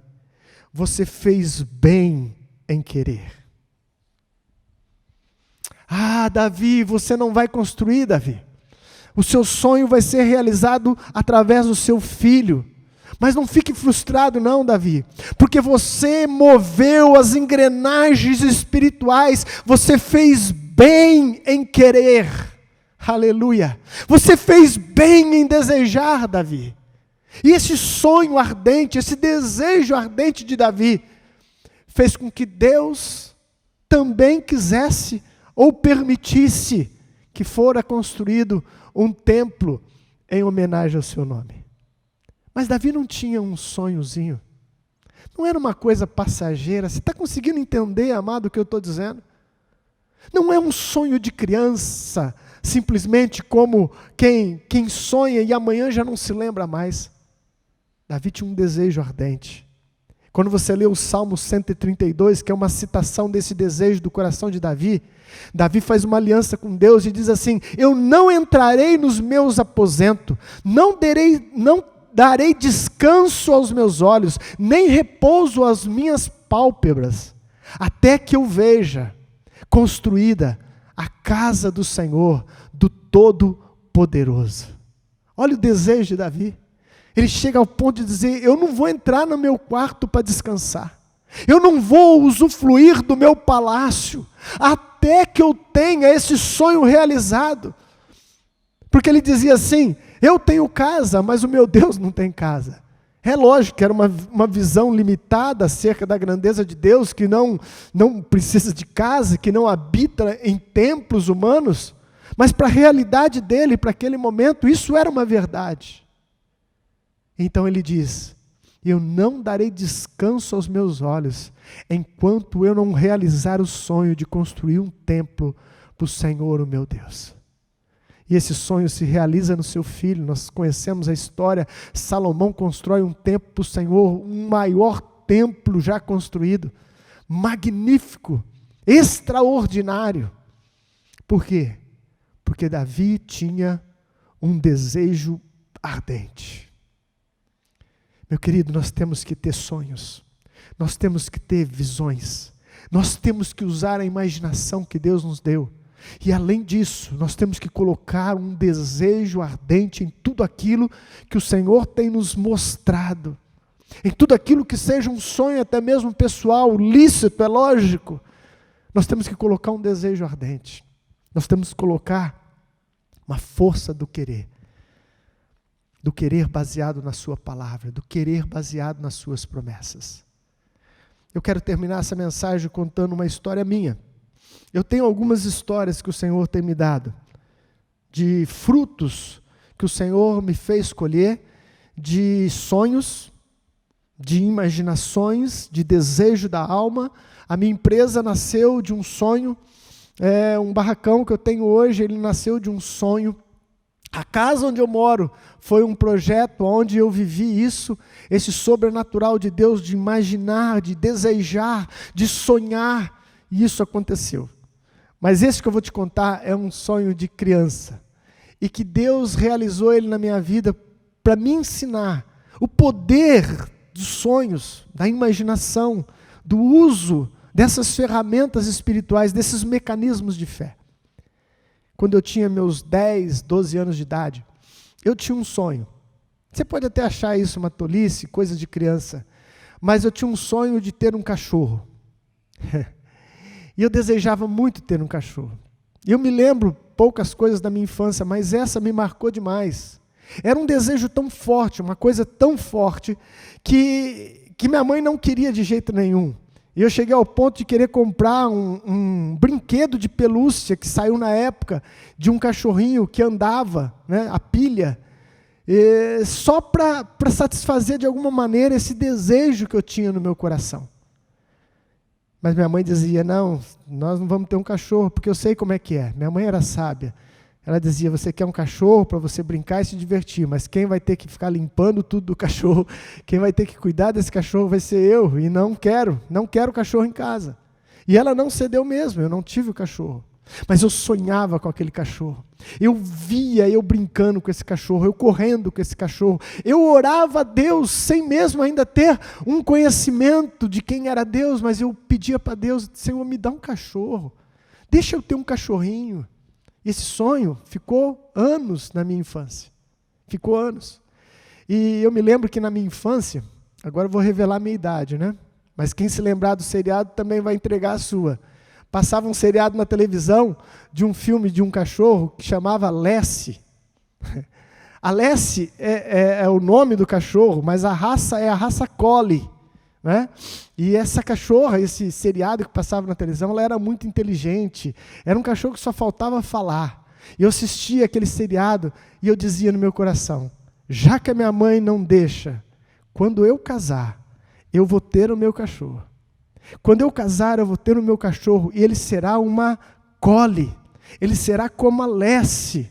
Você fez bem em querer. Ah, Davi, você não vai construir, Davi. O seu sonho vai ser realizado através do seu filho. Mas não fique frustrado não, Davi, porque você moveu as engrenagens espirituais, você fez bem em querer. Aleluia. Você fez bem em desejar, Davi. E esse sonho ardente, esse desejo ardente de Davi, fez com que Deus também quisesse ou permitisse que fora construído um templo em homenagem ao seu nome. Mas Davi não tinha um sonhozinho. Não era uma coisa passageira. Você está conseguindo entender, amado, o que eu estou dizendo? Não é um sonho de criança, simplesmente como quem sonha e amanhã já não se lembra mais. Davi tinha um desejo ardente. Quando você lê o Salmo 132, que é uma citação desse desejo do coração de Davi, Davi faz uma aliança com Deus e diz assim, eu não entrarei nos meus aposentos, não darei descanso aos meus olhos, nem repouso às minhas pálpebras, até que eu veja construída a casa do Senhor, do Todo-Poderoso. Olha o desejo de Davi. Ele chega ao ponto de dizer, eu não vou entrar no meu quarto para descansar. Eu não vou usufruir do meu palácio, até que eu tenha esse sonho realizado. Porque ele dizia assim, eu tenho casa, mas o meu Deus não tem casa. É lógico que era uma visão limitada acerca da grandeza de Deus, que não precisa de casa, que não habita em templos humanos, mas para a realidade dele, para aquele momento, isso era uma verdade. Então ele diz, eu não darei descanso aos meus olhos, enquanto eu não realizar o sonho de construir um templo para o Senhor, o meu Deus. E esse sonho se realiza no seu filho. Nós conhecemos a história. Salomão constrói um templo para o Senhor, um maior templo já construído. Magnífico, extraordinário. Por quê? Porque Davi tinha um desejo ardente. Meu querido, nós temos que ter sonhos. Nós temos que ter visões. Nós temos que usar a imaginação que Deus nos deu. E além disso, nós temos que colocar um desejo ardente em tudo aquilo que o Senhor tem nos mostrado. Em tudo aquilo que seja um sonho até mesmo pessoal, lícito, é lógico. Nós temos que colocar um desejo ardente. Nós temos que colocar uma força do querer. Do querer baseado na sua palavra, do querer baseado nas suas promessas. Eu quero terminar essa mensagem contando uma história minha. Eu tenho algumas histórias que o Senhor tem me dado, de frutos que o Senhor me fez colher, de sonhos, de imaginações, de desejo da alma. A minha empresa nasceu de um sonho, um barracão que eu tenho hoje, ele nasceu de um sonho. A casa onde eu moro foi um projeto onde eu vivi isso, esse sobrenatural de Deus, de imaginar, de desejar, de sonhar, e isso aconteceu. Mas esse que eu vou te contar é um sonho de criança, e que Deus realizou ele na minha vida para me ensinar o poder dos sonhos, da imaginação, do uso dessas ferramentas espirituais, desses mecanismos de fé. Quando eu tinha meus 10, 12 anos de idade, eu tinha um sonho. Você pode até achar isso uma tolice, coisa de criança, mas eu tinha um sonho de ter um cachorro. E eu desejava muito ter um cachorro. E eu me lembro poucas coisas da minha infância, mas essa me marcou demais. Era um desejo tão forte, uma coisa tão forte, que minha mãe não queria de jeito nenhum. E eu cheguei ao ponto de querer comprar um brinquedo de pelúcia que saiu na época, de um cachorrinho que andava, né, a pilha, só para satisfazer de alguma maneira esse desejo que eu tinha no meu coração. Mas minha mãe dizia, não, nós não vamos ter um cachorro, porque eu sei como é que é. Minha mãe era sábia. Ela dizia, você quer um cachorro para você brincar e se divertir, mas quem vai ter que ficar limpando tudo do cachorro, quem vai ter que cuidar desse cachorro vai ser eu, e não quero cachorro em casa. E ela não cedeu mesmo, eu não tive o cachorro. Mas eu sonhava com aquele cachorro. Eu via eu brincando com esse cachorro, eu correndo com esse cachorro. Eu orava a Deus sem mesmo ainda ter um conhecimento de quem era Deus, mas eu pedia para Deus, Senhor, me dá um cachorro. Deixa eu ter um cachorrinho. Esse sonho ficou anos na minha infância. Ficou anos. E eu me lembro que na minha infância, agora eu vou revelar a minha idade, né? Mas quem se lembrar do seriado também vai entregar a sua. Passava um seriado na televisão de um filme de um cachorro que chamava Lassie. A Lassie é o nome do cachorro, mas a raça é a raça Collie, né? E essa cachorra, esse seriado que passava na televisão, ela era muito inteligente. Era um cachorro que só faltava falar. E eu assistia aquele seriado e eu dizia no meu coração, já que a minha mãe não deixa, quando eu casar, eu vou ter o meu cachorro. Quando eu casar, eu vou ter o meu cachorro e ele será uma Collie. Ele será como a Lassie.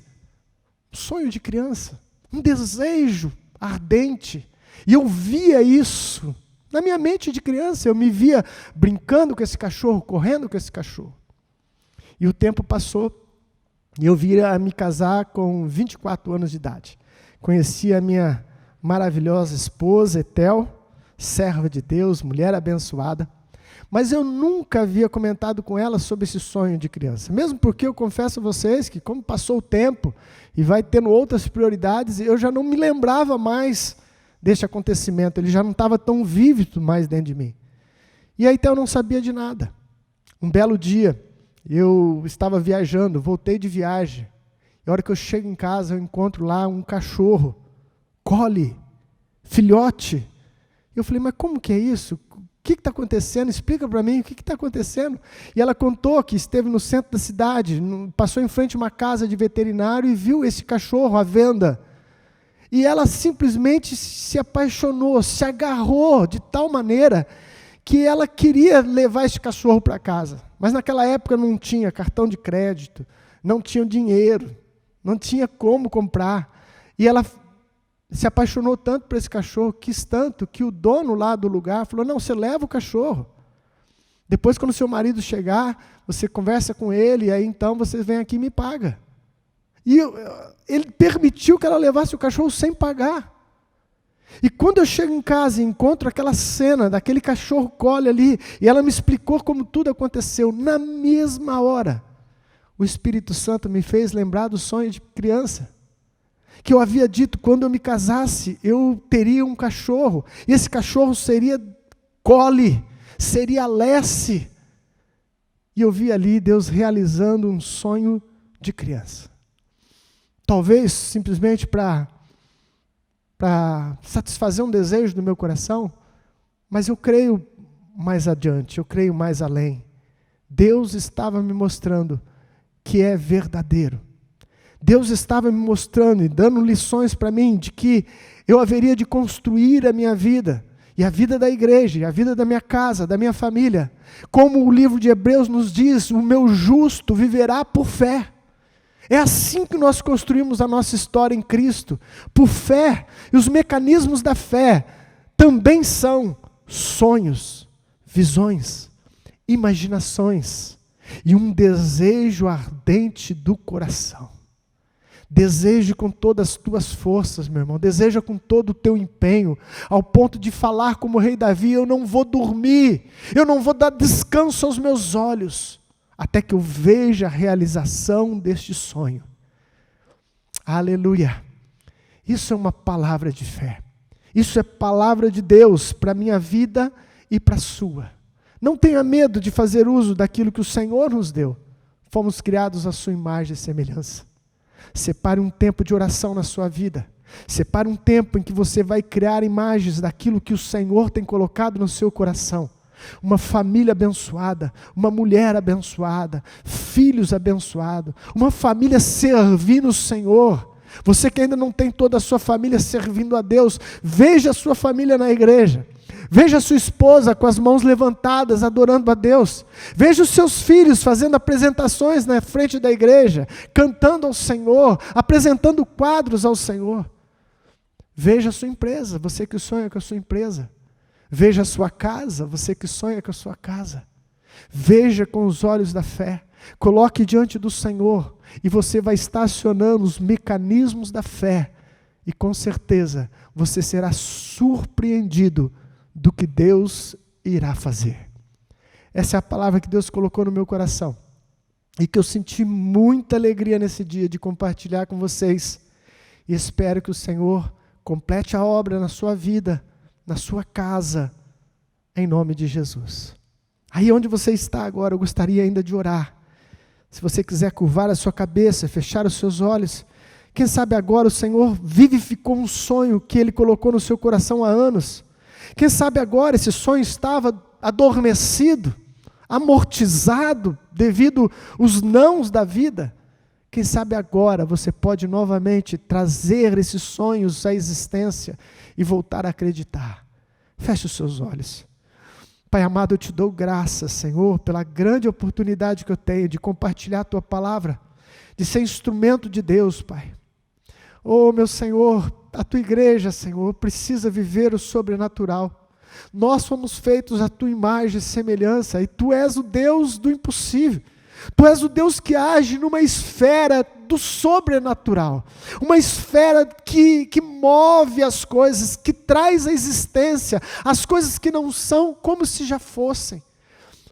Um sonho de criança, um desejo ardente. E eu via isso na minha mente de criança. Eu me via brincando com esse cachorro, correndo com esse cachorro. E o tempo passou e eu via me casar com 24 anos de idade. Conheci a minha maravilhosa esposa, Etel, serva de Deus, mulher abençoada. Mas eu nunca havia comentado com ela sobre esse sonho de criança. Mesmo porque eu confesso a vocês que como passou o tempo e vai tendo outras prioridades, eu já não me lembrava mais deste acontecimento. Ele já não estava tão vívido mais dentro de mim. E aí então eu não sabia de nada. Um belo dia, eu estava viajando, voltei de viagem. E a hora que eu chego em casa, eu encontro lá um cachorro, Collie, filhote. Eu falei, mas como que é isso? O que está acontecendo? Explica para mim o que está acontecendo. E ela contou que esteve no centro da cidade, passou em frente a uma casa de veterinário e viu esse cachorro à venda. E ela simplesmente se apaixonou, se agarrou de tal maneira que ela queria levar esse cachorro para casa. Mas naquela época não tinha cartão de crédito, não tinha dinheiro, não tinha como comprar. E ela se apaixonou tanto por esse cachorro, quis tanto, que o dono lá do lugar falou, não, você leva o cachorro. Depois, quando seu marido chegar, você conversa com ele, e aí então você vem aqui e me paga. E ele permitiu que ela levasse o cachorro sem pagar. E quando eu chego em casa e encontro aquela cena daquele cachorro colhe ali, e ela me explicou como tudo aconteceu, na mesma hora, o Espírito Santo me fez lembrar do sonho de criança. Que eu havia dito, quando eu me casasse, eu teria um cachorro, e esse cachorro seria Collie, seria Lessie. E eu vi ali Deus realizando um sonho de criança. Talvez simplesmente para satisfazer um desejo do meu coração, mas eu creio mais adiante, eu creio mais além. Deus estava me mostrando que é verdadeiro. Deus estava me mostrando e dando lições para mim de que eu haveria de construir a minha vida, e a vida da igreja, e a vida da minha casa, da minha família. Como o livro de Hebreus nos diz, o meu justo viverá por fé. É assim que nós construímos a nossa história em Cristo, por fé. E os mecanismos da fé também são sonhos, visões, imaginações e um desejo ardente do coração. Deseje com todas as tuas forças, meu irmão. Deseja com todo o teu empenho, ao ponto de falar como o rei Davi, eu não vou dormir, eu não vou dar descanso aos meus olhos, até que eu veja a realização deste sonho. Aleluia. Isso é uma palavra de fé. Isso é palavra de Deus para a minha vida e para a sua. Não tenha medo de fazer uso daquilo que o Senhor nos deu. Fomos criados à sua imagem e semelhança. Separe um tempo de oração na sua vida. Separe um tempo em que você vai criar imagens daquilo que o Senhor tem colocado no seu coração. Uma família abençoada, uma mulher abençoada, filhos abençoados, uma família servindo o Senhor. Você que ainda não tem toda a sua família servindo a Deus, veja a sua família na igreja. Veja a sua esposa com as mãos levantadas, adorando a Deus. Veja os seus filhos fazendo apresentações na frente da igreja, cantando ao Senhor, apresentando quadros ao Senhor. Veja a sua empresa, você que sonha com a sua empresa. Veja a sua casa, você que sonha com a sua casa. Veja com os olhos da fé. Coloque diante do Senhor e você vai estar acionando os mecanismos da fé. E com certeza você será surpreendido do que Deus irá fazer. Essa é a palavra que Deus colocou no meu coração. E que eu senti muita alegria nesse dia de compartilhar com vocês. E espero que o Senhor complete a obra na sua vida, na sua casa, em nome de Jesus. Aí onde você está agora, eu gostaria ainda de orar. Se você quiser curvar a sua cabeça, fechar os seus olhos, quem sabe agora o Senhor vivificou um sonho que Ele colocou no seu coração há anos. Quem sabe agora esse sonho estava adormecido, amortizado, devido aos nãos da vida. Quem sabe agora você pode novamente trazer esses sonhos à existência e voltar a acreditar. Feche os seus olhos. Pai amado, eu te dou graças, Senhor, pela grande oportunidade que eu tenho de compartilhar a Tua palavra, de ser instrumento de Deus, Pai. Oh, meu Senhor, a Tua igreja, Senhor, precisa viver o sobrenatural. Nós fomos feitos à Tua imagem e semelhança, e Tu és o Deus do impossível. Tu és o Deus que age numa esfera do sobrenatural, uma esfera que move as coisas, que traz à existência as coisas que não são como se já fossem.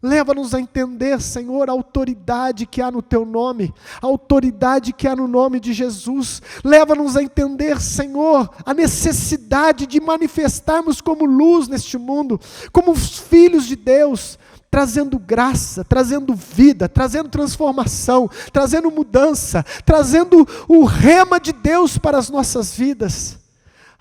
Leva-nos a entender, Senhor, a autoridade que há no Teu nome, a autoridade que há no nome de Jesus. Leva-nos a entender, Senhor, a necessidade de manifestarmos como luz neste mundo, como os filhos de Deus, trazendo graça, trazendo vida, trazendo transformação, trazendo mudança, trazendo o rema de Deus para as nossas vidas.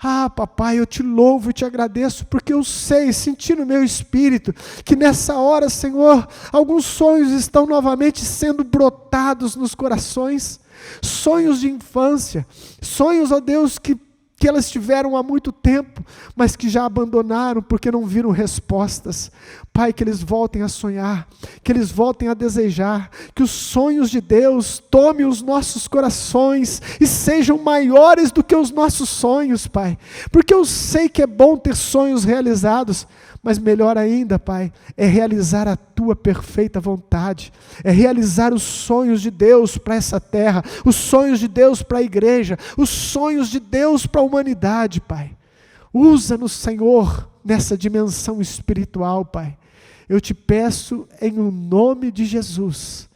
Ah, papai, eu te louvo e te agradeço, porque eu sei, senti no meu espírito, que nessa hora, Senhor, alguns sonhos estão novamente sendo brotados nos corações, sonhos de infância, sonhos, ó Deus, que que elas tiveram há muito tempo, mas que já abandonaram porque não viram respostas. Pai, que eles voltem a sonhar, que eles voltem a desejar, que os sonhos de Deus tomem os nossos corações e sejam maiores do que os nossos sonhos, Pai, porque eu sei que é bom ter sonhos realizados, mas melhor ainda, Pai, é realizar a Tua perfeita vontade, é realizar os sonhos de Deus para essa terra, os sonhos de Deus para a igreja, os sonhos de Deus para a humanidade, Pai. Usa-nos, Senhor, nessa dimensão espiritual, Pai. Eu te peço em o nome de Jesus,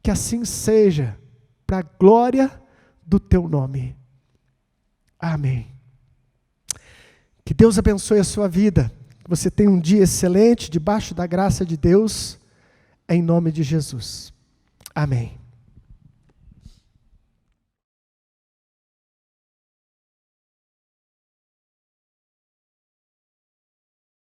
que assim seja, para a glória do Teu nome. Amém. Que Deus abençoe a sua vida. Que você tenha um dia excelente, debaixo da graça de Deus, em nome de Jesus. Amém.